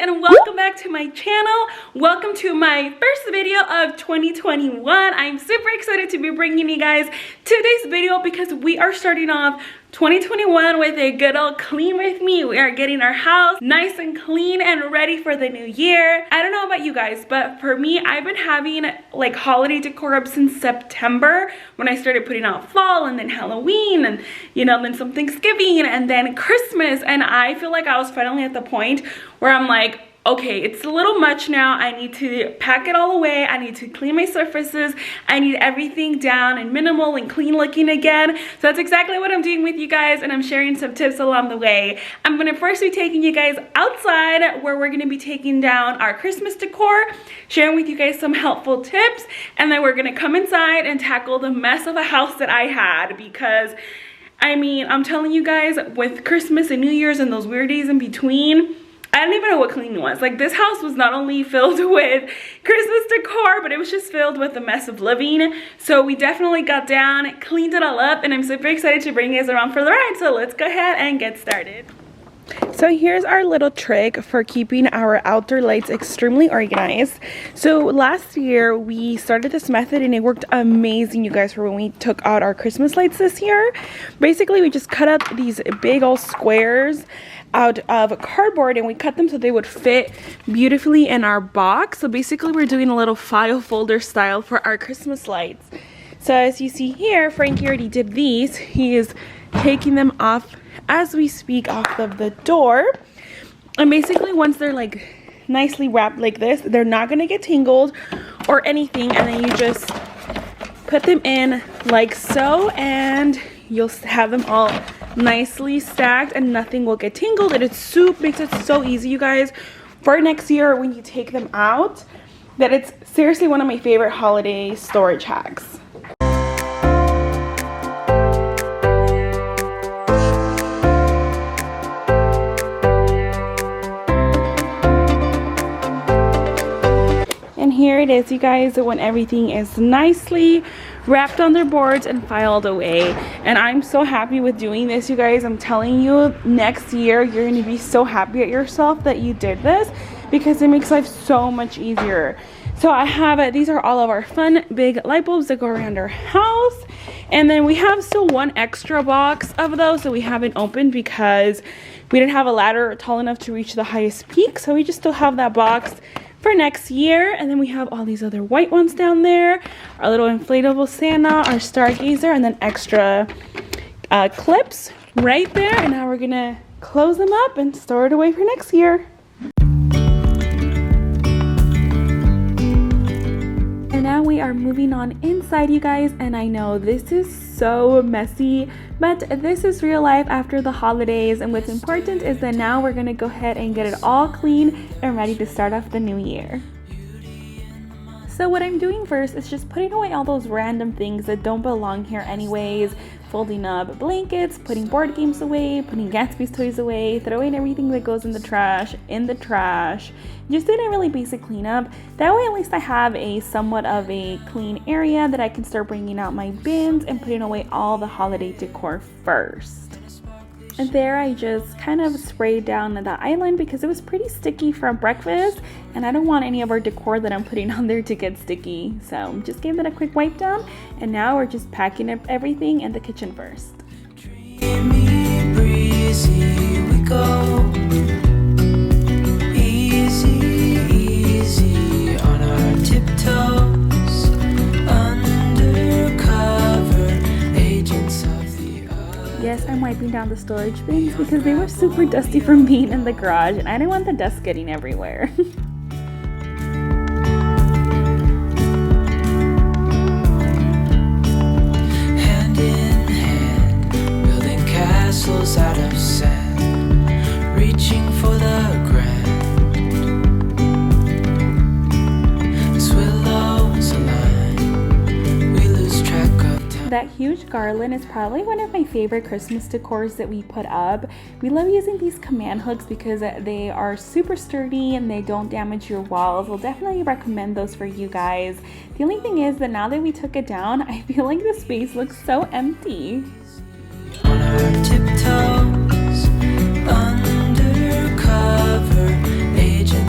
and welcome back to my channel. Welcome to my first video of 2021. I'm super excited to be bringing you guys today's video because we are starting off 2021 with a good old clean with me. We are getting our house nice and clean and ready for the new year. I don't know about you guys, but for me, I've been having like holiday decor up since September when I started putting out fall and then Halloween and then some Thanksgiving and then Christmas. And I feel like I was finally at the point where I'm like, okay, it's a little much now. I need to pack it all away. I need to clean my surfaces. I need everything down and minimal and clean looking again. So that's exactly what I'm doing with you guys, and I'm sharing some tips along the way. I'm gonna first be taking you guys outside where we're gonna be taking down our Christmas decor, sharing with you guys some helpful tips, and then we're gonna come inside and tackle the mess of a house that I had because I mean, I'm telling you guys, with Christmas and New Year's and those weird days in between, I don't even know what cleaning was. Like, this house was not only filled with Christmas decor, but it was just filled with the mess of living. So we definitely got down, cleaned it all up, and I'm super excited to bring you guys around for the ride. So let's go ahead and get started. So here's our little trick for keeping our outdoor lights extremely organized. So last year we started this method and it worked amazing, you guys, for when we took out our Christmas lights this year. Basically, we just cut out these big old squares out of cardboard and we cut them so they would fit beautifully in our box. So basically we're doing a little file folder style for our Christmas lights. So as you see here, Frankie already did these. He is taking them off as we speak off of the door. And basically once they're like nicely wrapped like this, they're not gonna get tangled or anything, and then you just put them in like so and you'll have them all nicely stacked and nothing will get tangled. And it makes it so easy, you guys, for next year when you take them out, that it's seriously one of my favorite holiday storage hacks. And here it is, you guys, when everything is nicely wrapped on their boards and filed away. And I'm so happy with doing this, you guys. I'm telling you, next year you're going to be so happy at yourself that you did this because it makes life so much easier. So I have these are all of our fun big light bulbs that go around our house, and then we have still one extra box of those that we haven't opened because we didn't have a ladder tall enough to reach the highest peak, so we just still have that box for next year. And then we have all these other white ones down there, our little inflatable Santa, our stargazer, and then extra clips right there. And now we're gonna close them up and store it away for next year. And now we are moving on inside, you guys, and I know this is so messy, but this is real life after the holidays. And what's important is that now we're gonna go ahead and get it all clean and ready to start off the new year. So what I'm doing first is just putting away all those random things that don't belong here anyways, folding up blankets, putting board games away, putting Gatsby's toys away, throwing everything that goes in the trash, just doing a really basic cleanup. That way at least I have a somewhat of a clean area that I can start bringing out my bins and putting away all the holiday decor first. And there I just kind of sprayed down the island because it was pretty sticky from breakfast and I don't want any of our decor that I'm putting on there to get sticky. So just gave it a quick wipe down, and now we're just packing up everything in the kitchen first. Dreamy, breezy, we go. Easy, easy on our tiptoes. Undercover agents of the other. Yes, I'm wiping down the storage bins because they were super dusty from being in the garage and I didn't want the dust getting everywhere. Hand in hand, building castles out of sand, reaching for the grand. As willows align, we lose track of time. That huge garland is probably one of my favorite Christmas decors that we put up. We love using these command hooks because they are super sturdy and they don't damage your walls. We'll definitely recommend those for you guys. The only thing is that now that we took it down, I feel like the space looks so empty. On our tiptoes, undercover agents.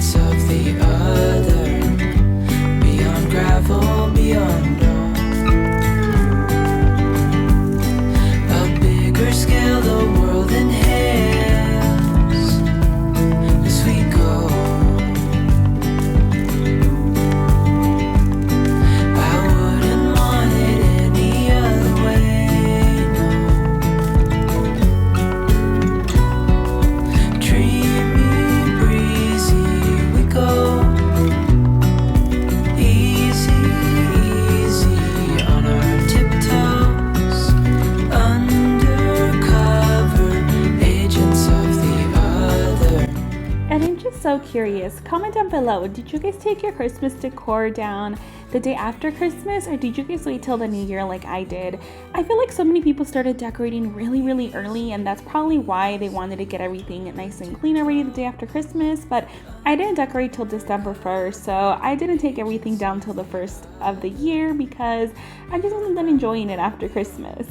And I'm just so curious, comment down below, did you guys take your Christmas decor down the day after Christmas, or did you guys wait till the new year like I did? I feel like so many people started decorating really early, and that's probably why they wanted to get everything nice and clean already the day after Christmas, but I didn't decorate till December 1st, so I didn't take everything down till the 1st of the year because I just wasn't done enjoying it after Christmas.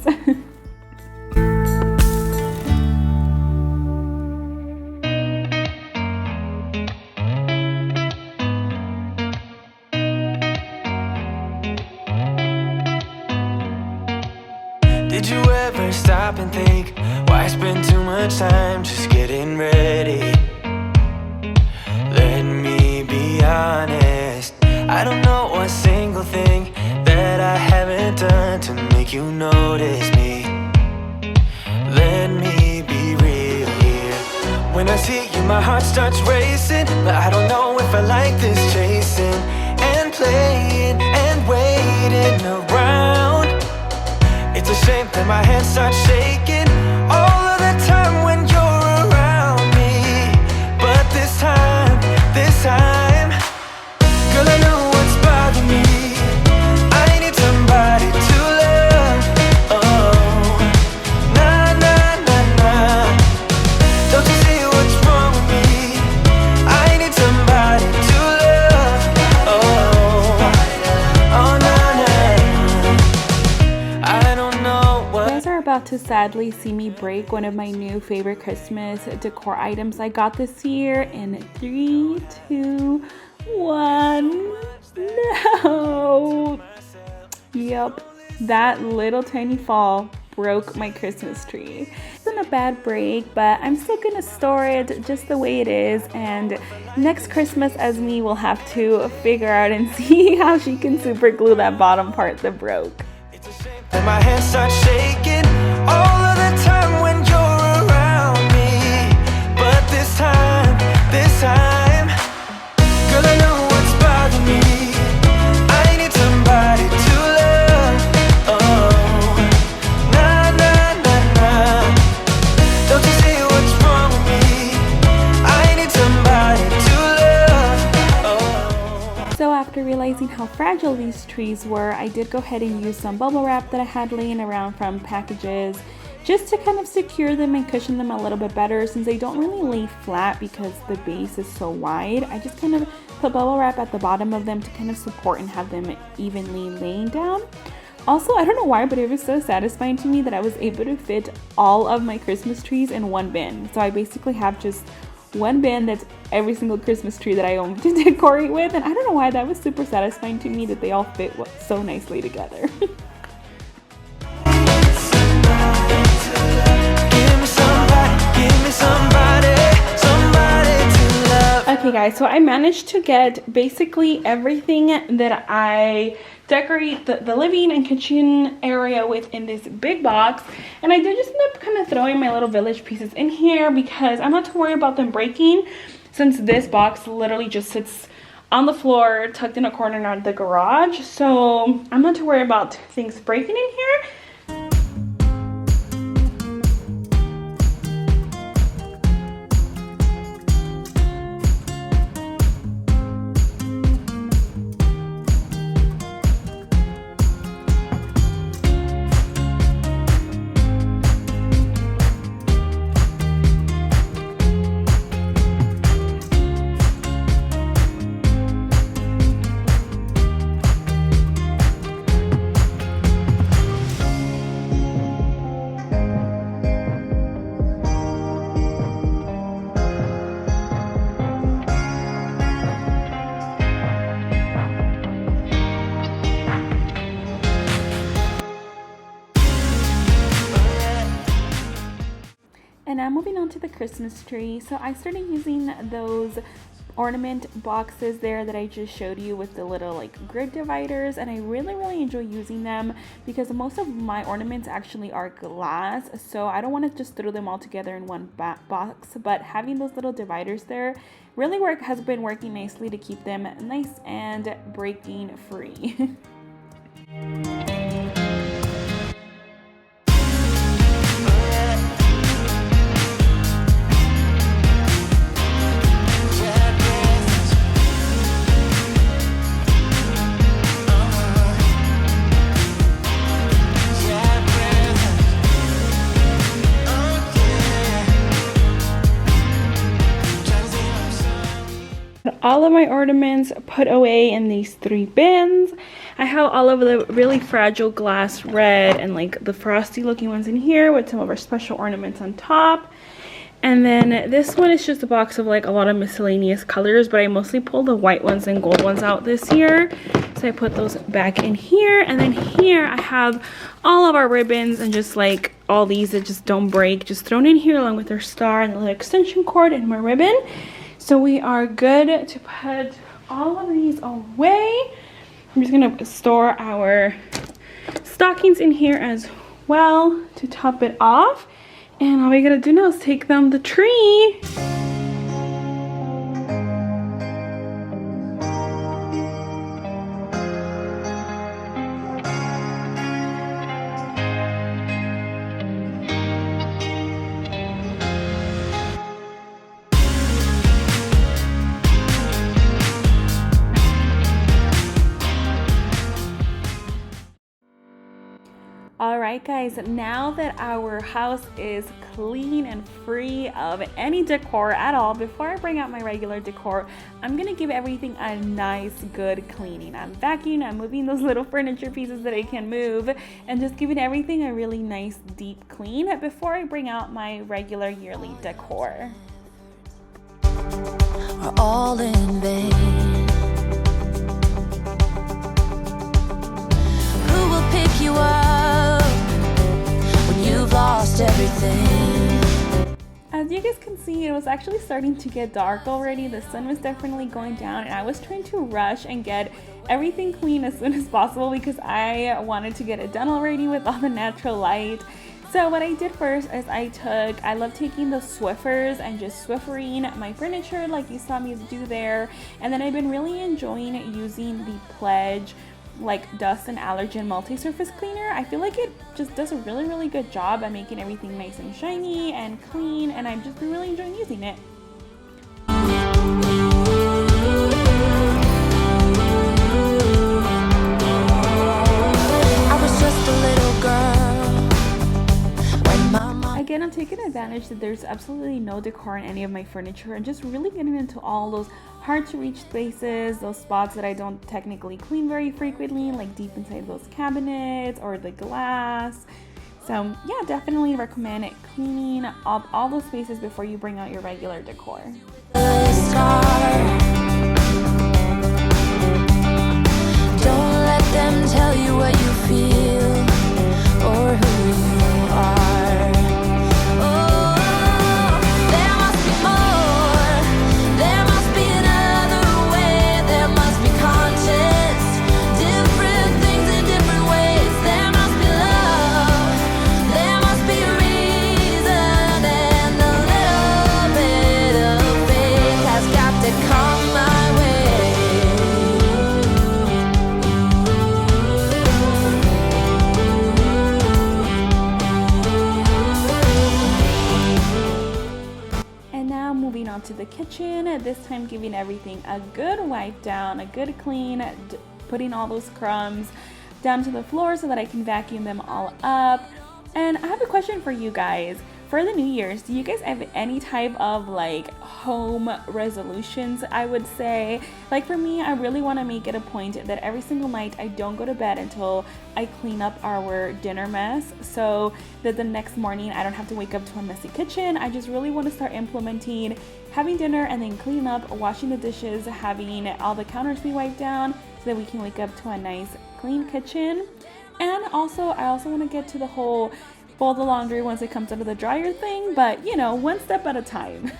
Did you ever stop and think, why spend too much time just getting ready? Let me be honest, I don't know a single thing that I haven't done to make you notice me. Let me be real here. When I see you, my heart starts racing, but I don't know if I like this chasing and playing and waiting around. It's a shame that my hands start shaking all of the time when you're around me. But this time, girl, I know what's bothering me. I need somebody to love. Oh, nah, nah, nah, nah. Don't you see what's wrong with me? I need somebody to love. Oh, oh, nah, nah. I don't know what. You guys are about to sadly see me break one of my new favorite Christmas decor items I got this year in 3, 2, 1. No. Yep, that little tiny fall broke my Christmas tree. It's been a bad break, but I'm still gonna store it just the way it is, and next Christmas Esme will have to figure out and see how she can super glue that bottom part that broke. And my hands start shaking all of the time when you're around me. But this time, girl, I know what's bothering me. I need somebody to love. Oh, nah, nah, nah, nah. Don't you see what's wrong with me? I need somebody to love. Oh. So after realizing how fragile these trees were, I did go ahead and use some bubble wrap that I had laying around from packages just to kind of secure them and cushion them a little bit better, since they don't really lay flat because the base is so wide. I just kind of put bubble wrap at the bottom of them to kind of support and have them evenly laying down. Also, I don't know why, but it was so satisfying to me that I was able to fit all of my Christmas trees in one bin. So I basically have just one bin that's every single Christmas tree that I own to decorate with, and I don't know why, that was super satisfying to me that they all fit so nicely together. Okay guys, so I managed to get basically everything that I decorate the living and kitchen area with in this big box, and I did just end up kind of throwing my little village pieces in here because I'm not too worried about them breaking, since this box literally just sits on the floor tucked in a corner of the garage, so I'm not too worried about things breaking in here. And now moving on to the Christmas tree. So I started using those ornament boxes there that I just showed you with the little like grid dividers, and I really enjoy using them because most of my ornaments actually are glass, so I don't want to just throw them all together in one box, but having those little dividers there really has been working nicely to keep them nice and breaking free. All of my ornaments put away in these 3 bins. I have all of the really fragile glass red and like the frosty looking ones in here with some of our special ornaments on top. And then this one is just a box of like a lot of miscellaneous colors, but I mostly pulled the white ones and gold ones out this year. So I put those back in here. And then here I have all of our ribbons and just like all these that just don't break, just thrown in here along with our star and the little extension cord and my ribbon. So we are good to put all of these away. I'm just gonna store our stockings in here as well to top it off. And all we gotta do now is take them to the tree. Alright guys, now that our house is clean and free of any decor at all, before I bring out my regular decor, I'm gonna give everything a nice good cleaning. I'm vacuuming, I'm moving those little furniture pieces that I can move, and just giving everything a really nice deep clean before I bring out my regular yearly decor. Are all in vain. Who will pick you up when you've lost everything? As you guys can see, it was actually starting to get dark already. The sun was definitely going down, and I was trying to rush and get everything clean as soon as possible because I wanted to get it done already with all the natural light. So what I did first is I love taking the Swiffers and just Swiffering my furniture like you saw me do there. And then I've been really enjoying using the Pledge like dust and allergen multi-surface cleaner. I feel like it just does a really good job at making everything nice and shiny and clean, and I've just been really enjoying using it. I was just a little girl. Again, I'm taking advantage that there's absolutely no decor in any of my furniture and just really getting into all those hard to reach spaces, those spots that I don't technically clean very frequently, like deep inside those cabinets or the glass. So yeah, definitely recommend cleaning up all those spaces before you bring out your regular decor. Don't let them tell you what you feel or who you are. To the kitchen, this time giving everything a good wipe down, a good clean, putting all those crumbs down to the floor so that I can vacuum them all up. And I have a question for you guys. For the New Year's, do you guys have any type of like home resolutions? I would say, like for me, I really want to make it a point that every single night I don't go to bed until I clean up our dinner mess, so that the next morning I don't have to wake up to a messy kitchen. I just really want to start implementing having dinner and then clean up, washing the dishes, having all the counters be wiped down so that we can wake up to a nice clean kitchen. And also, I also want to get to the whole fold the laundry once it comes out of the dryer thing, but you know, one step at a time.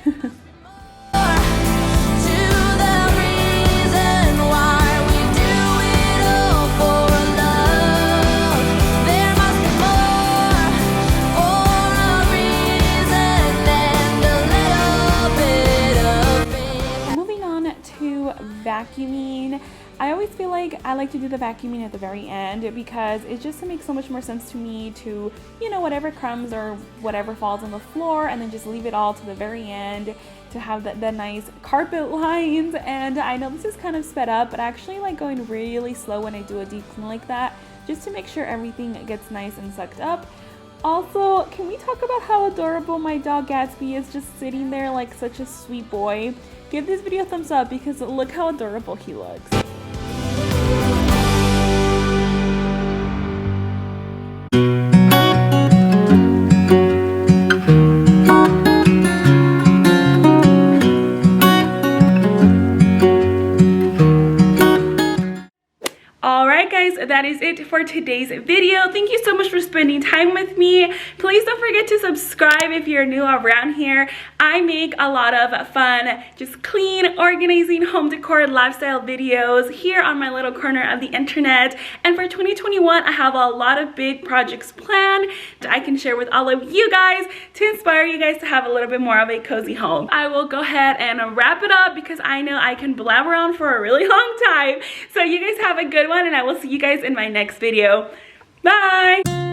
Moving on to vacuuming. I always feel like I like to do the vacuuming at the very end because it just makes so much more sense to me to, you know, whatever crumbs or whatever falls on the floor and then just leave it all to the very end to have the nice carpet lines. And I know this is kind of sped up, but I actually like going really slow when I do a deep clean like that just to make sure everything gets nice and sucked up. Also, can we talk about how adorable my dog Gatsby is, just sitting there like such a sweet boy? Give this video a thumbs up because look how adorable he looks. Alright guys, that is it for today's video. Thank you so much for spending time with me. Please don't forget to subscribe if you're new around here. I make a lot of fun, just clean, organizing, home decor, lifestyle videos here on my little corner of the internet. And for 2021, I have a lot of big projects planned that I can share with all of you guys to inspire you guys to have a little bit more of a cozy home. I will go ahead and wrap it up because I know I can blabber on for a really long time. So you guys have a good one, and I will see you guys in my next video. Bye!